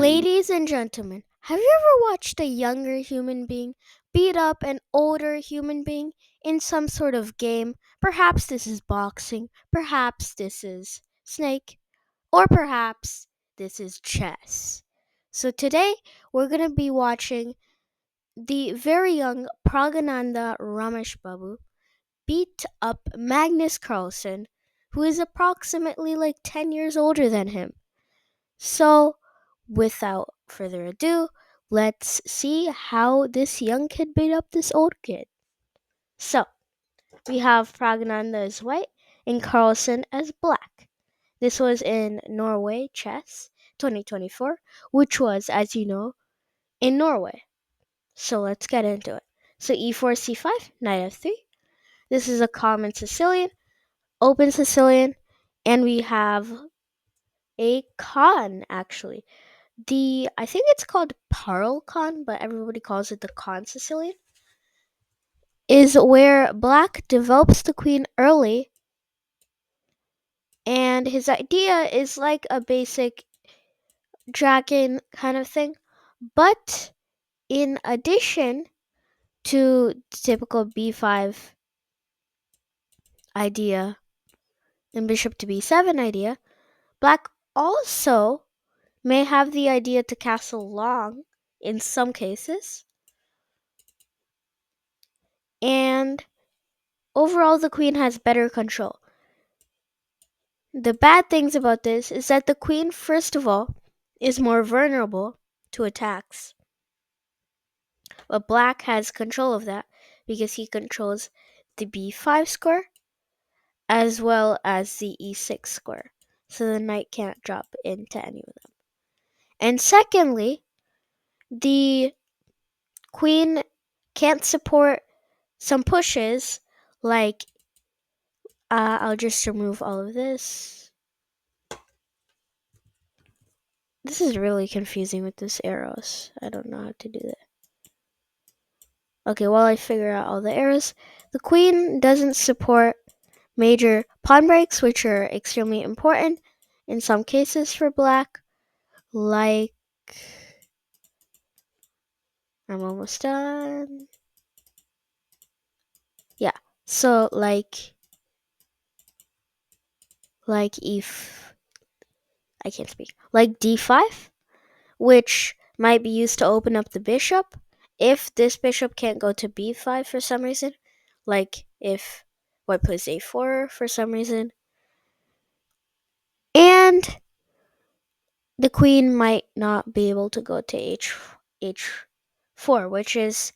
Ladies and gentlemen, have you ever watched a younger human being beat up an older human being in some sort of game? Perhaps this is boxing, perhaps this is snake, or perhaps this is chess. So today we're going to be watching the very young Praggnanandhaa Babu beat up Magnus Carlsen, who is approximately like 10 years older than him. So, without further ado, let's see how this young kid beat up this old kid. So, we have Praggnanandhaa as white and Carlsen as black. This was in Norway Chess 2024, which was, as you know, in Norway. So, let's get into it. So, e4, c5, knight f3. This is a common Sicilian, open Sicilian, and we have a con actually. I think it's called Pearl Con, but everybody calls it the Con Sicilian, is where black develops the queen early, and his idea is like a basic dragon kind of thing, but in addition to the typical b5 idea and bishop to b7 idea, black also may have the idea to castle long in some cases, and overall the queen has better control. The bad things about this is that the queen, first of all, is more vulnerable to attacks. But black has control of that because he controls the b5 square as well as the e6 square. So the knight can't drop into any of them. And secondly, the queen can't support some pushes like I'll just remove all of this. This is really confusing with this arrows. I don't know how to do that. Okay, while I figure out all the arrows, the queen doesn't support major pawn breaks, which are extremely important in some cases for black. Like, I'm almost done. Yeah, so like if I can't speak, like d5, which might be used to open up the bishop if this bishop can't go to b5 for some reason, like if white plays a4 for some reason. And the queen might not be able to go to h4, which is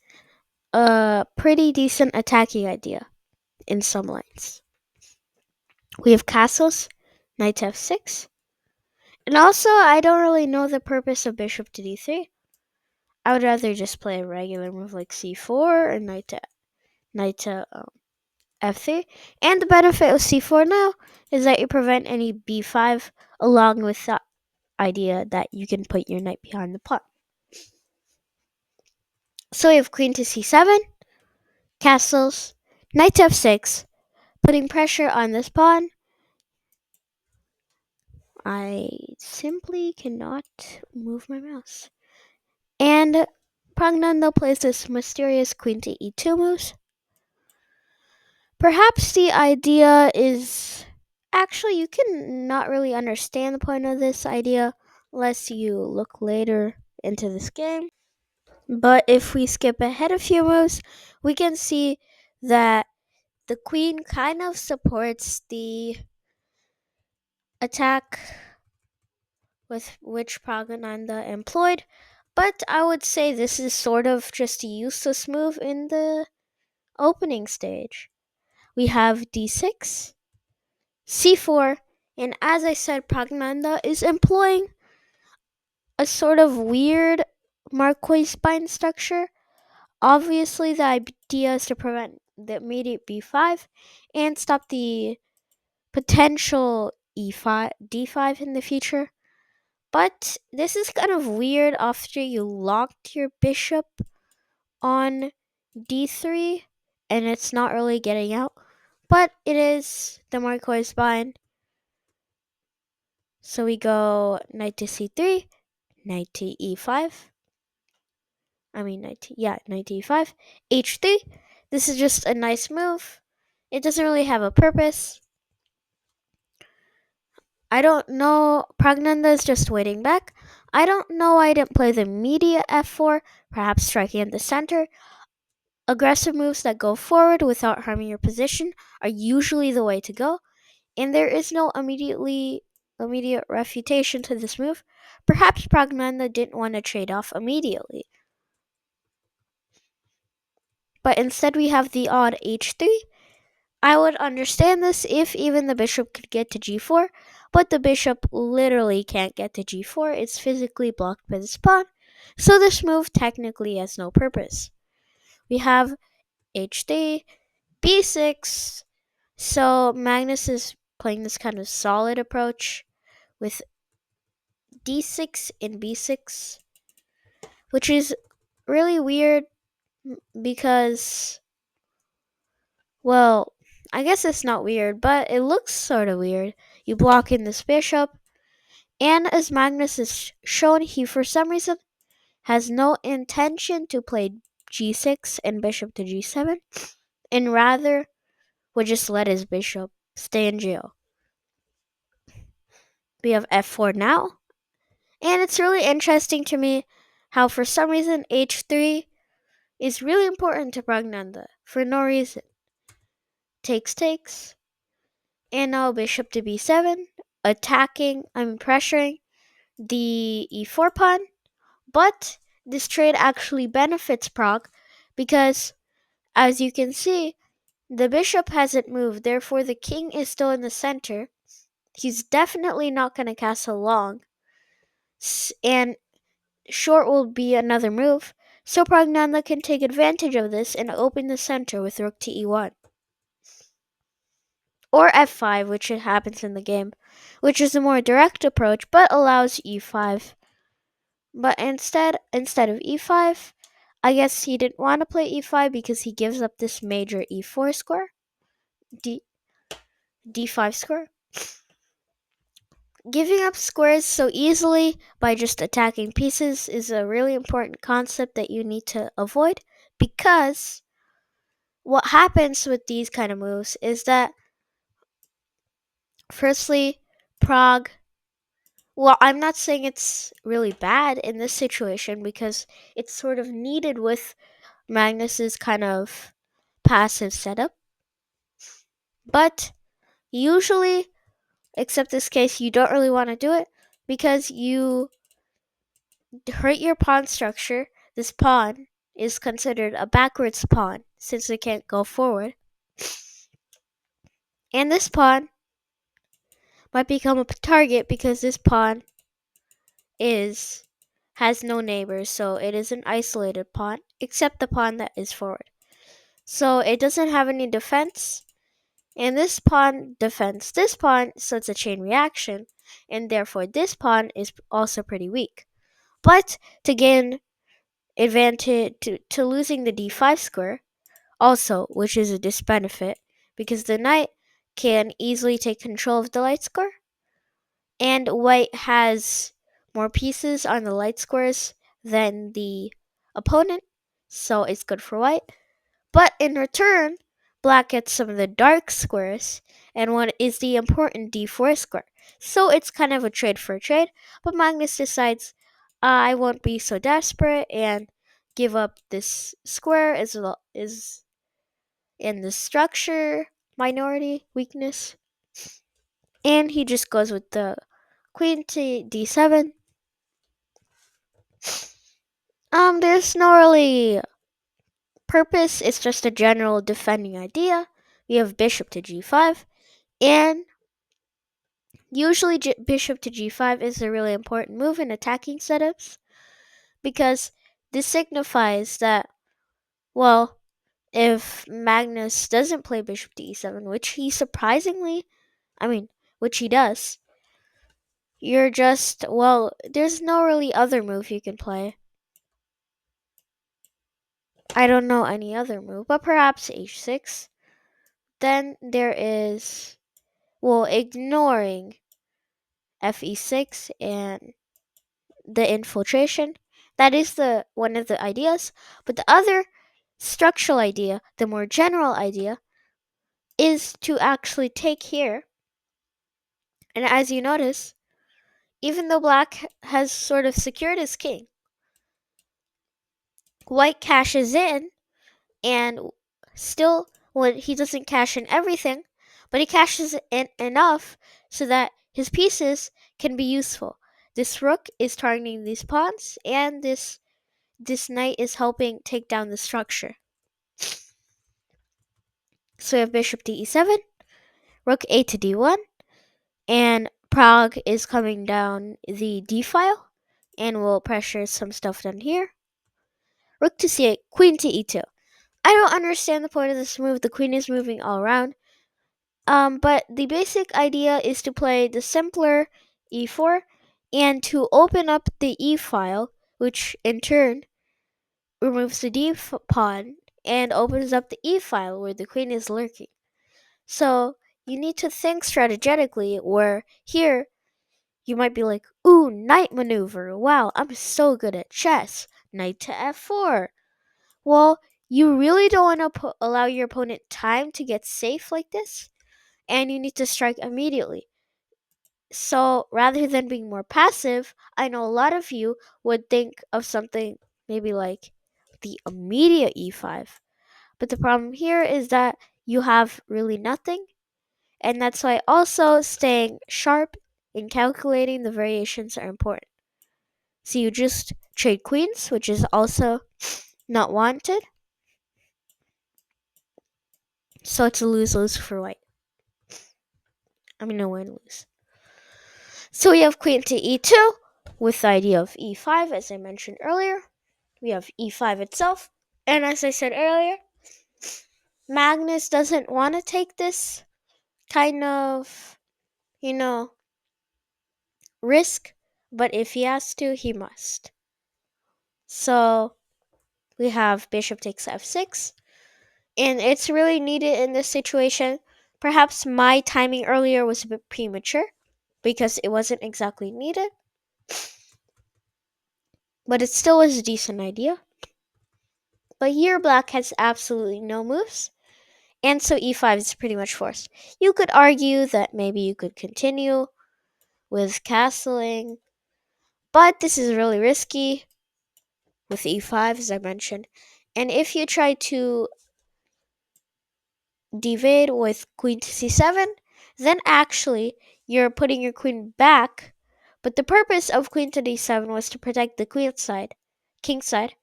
a pretty decent attacking idea in some lines. We have castles, knight to f6. And also, I don't really know the purpose of bishop to d3. I would rather just play a regular move like c4 and knight to f3. And the benefit of c4 now is that you prevent any b5, along with the idea that you can put your knight behind the pawn. So we have queen to c7, castles, knight to f6, putting pressure on this pawn. I simply cannot move my mouse. And Praggnanandhaa plays this mysterious queen to e2 moves. Perhaps the idea is... Actually, you can not really understand the point of this idea unless you look later into this game. But if we skip ahead a few moves, we can see that the queen kind of supports the attack with which Praggnanandhaa employed, but I would say this is sort of just a useless move in the opening stage. We have d6, c4, and as I said, Praggnanandhaa is employing a sort of weird Marquis spine structure. Obviously, the idea is to prevent the immediate b5 and stop the potential e5, d5 in the future. But this is kind of weird after you locked your bishop on d3 and it's not really getting out. But it is the Marquis spine. So we go knight to c3, knight to e5. Knight to e5. h3. This is just a nice move. It doesn't really have a purpose. I don't know. Praggnanandhaa is just waiting back. I don't know why I didn't play the immediate f4, perhaps striking in the center. Aggressive moves that go forward without harming your position are usually the way to go, and there is no immediate refutation to this move. Perhaps Praggnanandhaa didn't want to trade off immediately. But instead we have the odd h3. I would understand this if even the bishop could get to g4, but the bishop literally can't get to g4. It's physically blocked by this pawn, so this move technically has no purpose. We have h3, b6. So Magnus is playing this kind of solid approach with d6 and b6, which is really weird because, well, I guess it's not weird, but it looks sort of weird. You block in this bishop, and as Magnus is shown, he for some reason has no intention to play g6 and bishop to g7, and rather would just let his bishop stay in jail. We have f4 now, and it's really interesting to me how for some reason h3 is really important to Praggnanandhaa for no reason. Takes, and now bishop to b7, pressuring the e4 pawn, but this trade actually benefits Pragg because, as you can see, the bishop hasn't moved, therefore the king is still in the center. He's definitely not going to castle long, and short will be another move, so Praggnanandhaa can take advantage of this and open the center with rook to e1. Or f5, which happens in the game, which is a more direct approach but allows e5. But instead of e5, I guess he didn't want to play e5 because he gives up this major e4 square, d5 square. Giving up squares so easily by just attacking pieces is a really important concept that you need to avoid, because what happens with these kind of moves is that, firstly, Pragg, well, I'm not saying it's really bad in this situation because it's sort of needed with Magnus's kind of passive setup, but usually, except this case, you don't really want to do it because you hurt your pawn structure. This pawn is considered a backwards pawn since it can't go forward. And this pawn might become a target because this pawn has no neighbors, so it is an isolated pawn, except the pawn that is forward. So it doesn't have any defense, and this pawn defends this pawn, so it's a chain reaction, and therefore this pawn is also pretty weak. But to gain advantage to losing the d5 square, also, which is a disbenefit, because the knight can easily take control of the light square, and white has more pieces on the light squares than the opponent, so it's good for white. But in return, black gets some of the dark squares, and one is the important d4 square. So it's kind of a trade for a trade, but Magnus decides, I won't be so desperate and give up this square as well is in the structure minority weakness. And he just goes with the queen to d7. There's no really purpose, it's just a general defending idea. We have bishop to g5, and usually bishop to g5 is a really important move in attacking setups because this signifies that, well, if Magnus doesn't play bishop to e7, which he which he does, you're just, well, there's no really other move you can play. I don't know any other move, but perhaps h6. Then there is, well, ignoring fe6 and the infiltration. That is the one of the ideas. But the other structural idea, the more general idea, is to actually take here. And as you notice, even though black has sort of secured his king, white cashes in, and still, well, he doesn't cash in everything, but he cashes in enough so that his pieces can be useful. This rook is targeting these pawns, and this knight is helping take down the structure. So we have bishop to e7, rook a to d1, and Pragg is coming down the d file, and will pressure some stuff down here. Rook to c8, queen to e2. I don't understand the point of this move. The queen is moving all around. But the basic idea is to play the simpler e4 and to open up the e file, which in turn removes the d pawn and opens up the e file where the queen is lurking. So you need to think strategically, where here you might be like, ooh, knight maneuver. Wow, I'm so good at chess. Knight to f4. Well, you really don't want to allow your opponent time to get safe like this, and you need to strike immediately. So rather than being more passive, I know a lot of you would think of something maybe like the immediate e5. But the problem here is that you have really nothing, and that's why also staying sharp in calculating the variations are important. So you just trade queens, which is also not wanted. So it's a lose-lose for white. I mean, no win-lose. So we have queen to e2 with the idea of e5, as I mentioned earlier. We have e5 itself. And as I said earlier, Magnus doesn't want to take this kind of, risk, but if he has to, he must. So we have bishop takes f6, and it's really needed in this situation. Perhaps my timing earlier was a bit premature because it wasn't exactly needed, but it still was a decent idea. But here black has absolutely no moves, and so e5 is pretty much forced. You could argue that maybe you could continue with castling, but this is really risky with e5, as I mentioned. And if you try to devade with queen to c7, then actually you're putting your queen back. But the purpose of queen to d7 was to protect the queen side, king side.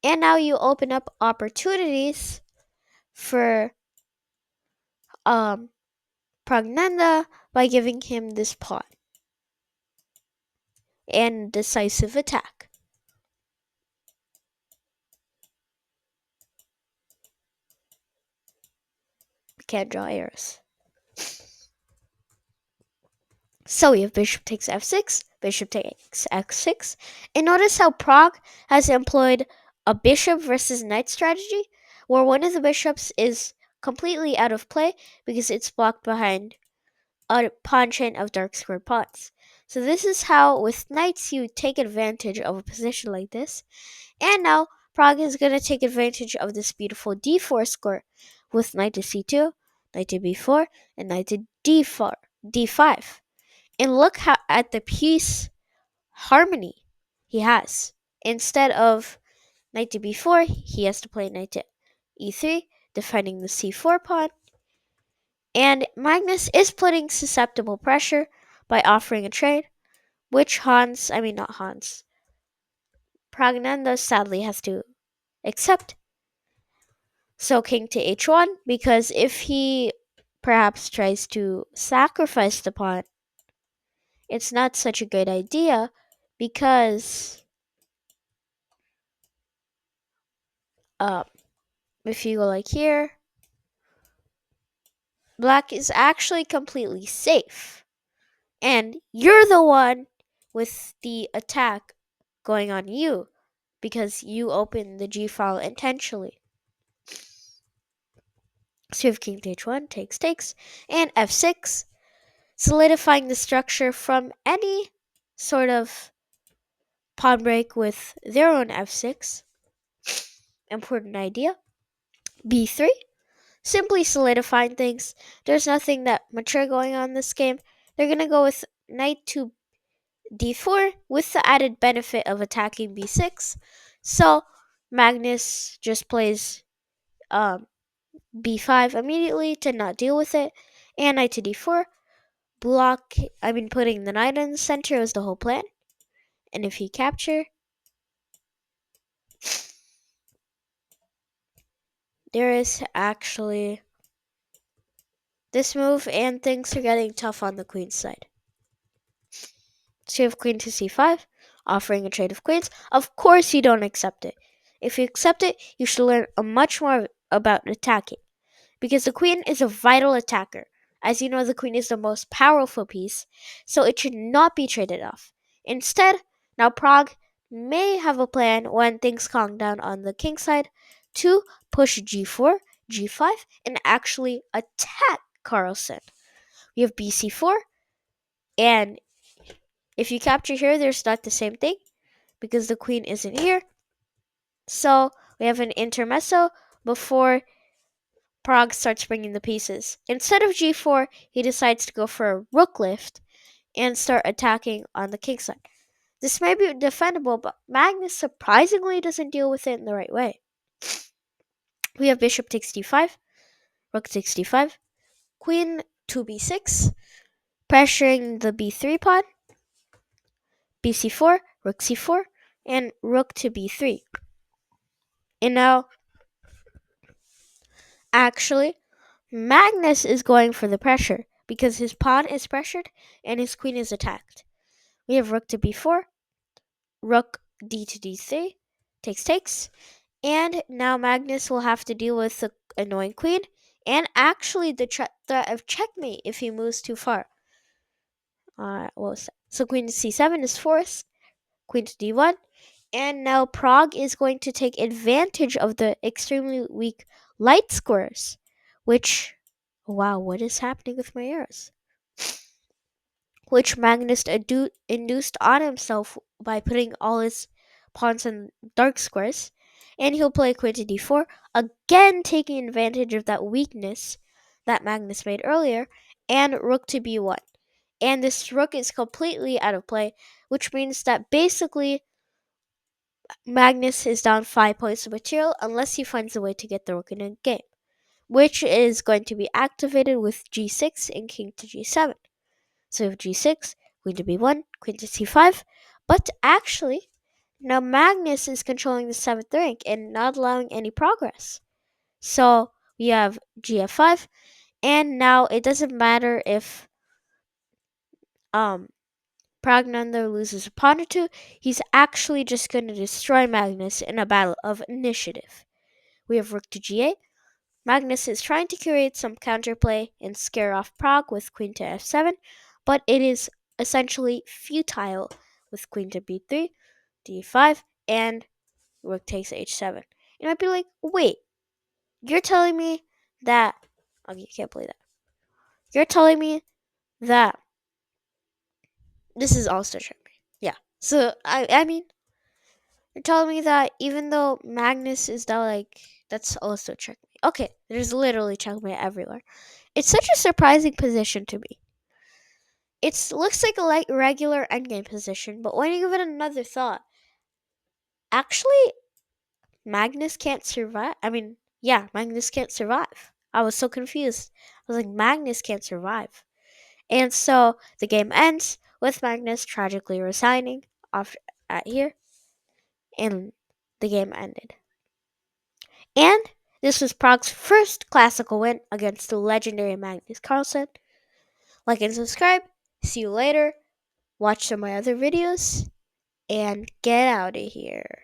And now you open up opportunities for Praggnanandhaa by giving him this pawn and decisive attack. We can't draw arrows. So we have bishop takes f6, bishop takes x6. And notice how Pragg has employed a bishop versus knight strategy, where one of the bishops is completely out of play because it's blocked behind a pawn chain of dark squared pawns. So this is how, with knights, you take advantage of a position like this. And now Pragg is going to take advantage of this beautiful d4 score with knight to c2, knight to b4, and knight to d4, d5. And look at the piece harmony he has. Instead of knight to b4, he has to play knight to e3, defending the c4 pawn. And Magnus is putting susceptible pressure by offering a trade, which Praggnanandhaa sadly has to accept. So king to h1, because if he perhaps tries to sacrifice the pawn, it's not such a great idea, because if you go like here, black is actually completely safe. And you're the one with the attack going on you, because you opened the g file intentionally. So you have king to h1, takes, and f6, solidifying the structure from any sort of pawn break with their own f6. Important idea. b3. Simply solidifying things. There's nothing that mature going on in this game. They're going to go with knight to d4 with the added benefit of attacking b6. So Magnus just plays b5 immediately to not deal with it. And knight to d4. Putting the knight in the center was the whole plan. And if he capture, there is actually this move, and things are getting tough on the queen's side. So you have queen to c5, offering a trade of queens. Of course you don't accept it. If you accept it, you should learn much more about attacking, because the queen is a vital attacker. As you know, the queen is the most powerful piece, so it should not be traded off. Instead, now Pragg may have a plan when things calm down on the king side to push g4, g5, and actually attack Carlsen. We have bc4, and if you capture here, there's not the same thing because the queen isn't here. So we have an intermezzo before Pragg starts bringing the pieces. Instead of g4, he decides to go for a rook lift and start attacking on the king side. This may be defendable, but Magnus surprisingly doesn't deal with it in the right way. We have bishop takes d5, rook takes d5, queen to b6, pressuring the b3 pawn, bc4, rook c4, and rook to b3. And now, actually, Magnus is going for the pressure because his pawn is pressured and his queen is attacked. We have rook to b4, rook d to d3, takes, and now Magnus will have to deal with the annoying queen and actually the threat of checkmate if he moves too far. What was that? So queen to c7 is forced, queen to d1, and now Pragg is going to take advantage of the extremely weak light squares, which, wow, what is happening with my arrows? Which Magnus induced on himself by putting all his pawns in dark squares, and he'll play queen to d4, again taking advantage of that weakness that Magnus made earlier, and rook to b1. And this rook is completely out of play, which means that basically Magnus is down 5 points of material unless he finds a way to get the rook in a game, which is going to be activated with g6 and king to g7. So we have g6, queen to b1, queen to c5, but actually, now Magnus is controlling the 7th rank and not allowing any progress. So we have gf5, and now it doesn't matter if Praggnanandhaa loses a pawn or two, he's actually just going to destroy Magnus in a battle of initiative. We have rook to g8. Magnus is trying to create some counterplay and scare off Pragg with queen to f7, but it is essentially futile with queen to b3, d5, and rook takes h7. You might be like, wait, you're telling me that... Okay, you can't believe that. You're telling me that this is also checkmate. Yeah. So, I mean, you're telling me that even though Magnus is down, like, that's also checkmate. Okay, there's literally checkmate everywhere. It's such a surprising position to me. It looks like a regular endgame position, but when you give it another thought, actually, Magnus can't survive. Magnus can't survive. I was so confused. I was like, Magnus can't survive. And so the game ends with Magnus tragically resigning off at here, and the game ended. And this was Pragg's first classical win against the legendary Magnus Carlsen. Like and subscribe. See you later. Watch some of my other videos. And get out of here.